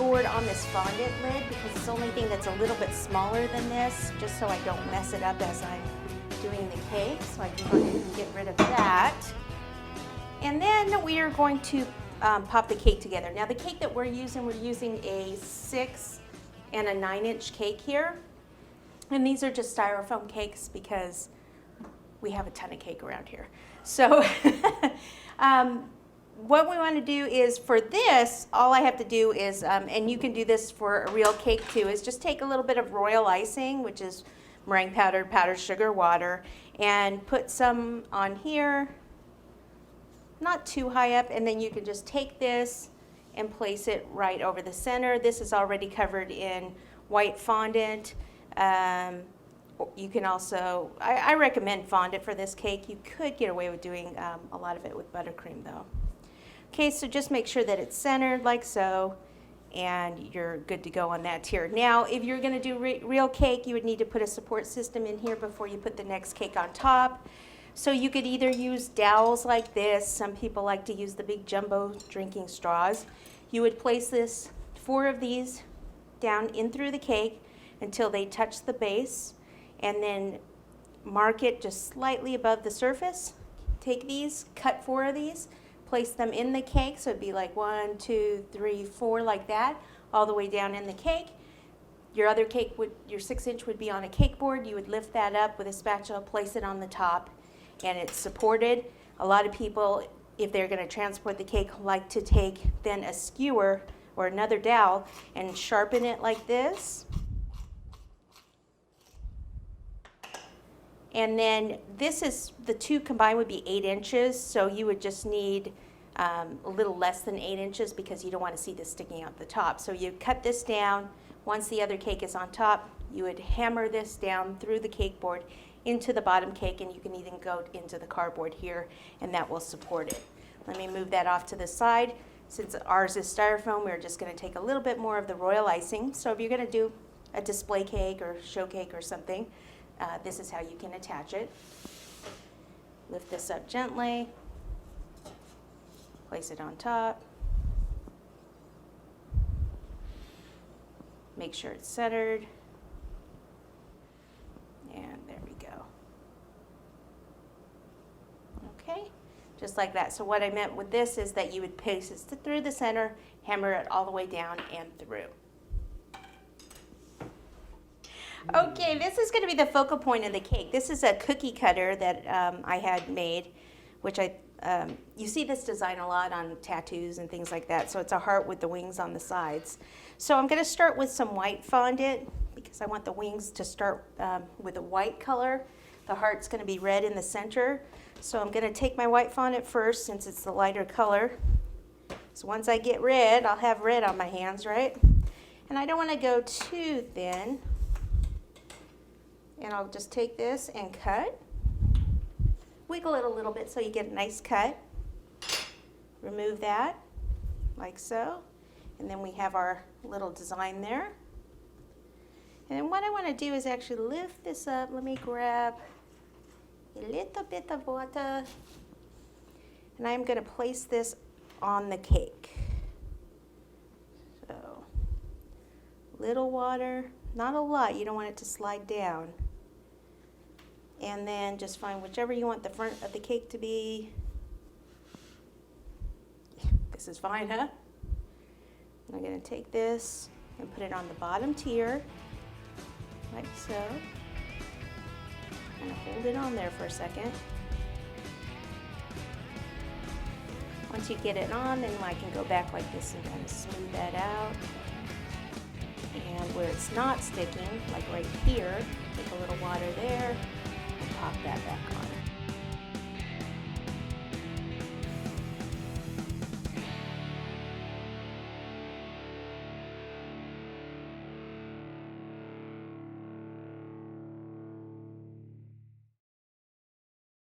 board on this fondant lid because it's the only thing that's a little bit smaller than this, just so I don't mess it up as I'm doing the cake. So I can go ahead and get rid of that. And then we are going to pop the cake together. Now the cake that we're using a 6 and a 9-inch cake here. And these are just styrofoam cakes because we have a ton of cake around here. So what we want to do is, for this, all I have to do is, and you can do this for a real cake too, is just take a little bit of royal icing, which is meringue powder, powdered sugar, water, and put some on here, not too high up, and then you can just take this and place it right over the center. This is already covered in white fondant. You can also, I recommend fondant for this cake. You could get away with doing a lot of it with buttercream though. Okay, so just make sure that it's centered like so, and you're good to go on that tier. Now, if you're gonna do real cake, you would need to put a support system in here before you put the next cake on top. So you could either use dowels like this. Some people like to use the big jumbo drinking straws. You would place 4 of these down in through the cake until they touch the base, and then mark it just slightly above the surface. Take these, cut 4 of these, place them in the cake, so it'd be like 1, 2, 3, 4, like that, all the way down in the cake. Your other cake your 6-inch would be on a cake board. You would lift that up with a spatula, place it on the top, and it's supported. A lot of people, if they're gonna transport the cake, like to take then a skewer or another dowel and sharpen it like this. And then the 2 combined would be 8 inches, so you would just need a little less than 8 inches because you don't want to see this sticking out the top. So you cut this down. Once the other cake is on top, you would hammer this down through the cake board into the bottom cake, and you can even go into the cardboard here, and that will support it. Let me move that off to the side. Since ours is styrofoam, we're just going to take a little bit more of the royal icing. So if you're going to do a display cake or show cake or something, this is how you can attach it. Lift this up gently, place it on top, make sure it's centered, and there we go. Okay, just like that. So what I meant with this is that you would paste it through the center, hammer it all the way down and through. Okay, this is going to be the focal point of the cake. This is a cookie cutter that I had made, which you see this design a lot on tattoos and things like that. So it's a heart with the wings on the sides. So I'm going to start with some white fondant because I want the wings to start with a white color. The heart's going to be red in the center. So I'm going to take my white fondant first since it's the lighter color. So once I get red, I'll have red on my hands, right? And I don't want to go too thin. And I'll just take this and cut. Wiggle it a little bit so you get a nice cut. Remove that, like so. And then we have our little design there. And then what I want to do is actually lift this up. Let me grab a little bit of water. And I'm going to place this on the cake. So, little water, not a lot. You don't want it to slide down. And then just find whichever you want the front of the cake to be. This is fine, huh? I'm going to take this and put it on the bottom tier, like so. I'm going to hold it on there for a second. Once you get it on, then I can go back like this and kind of smooth that out. And where it's not sticking, like right here, take a little water there, pop that back on.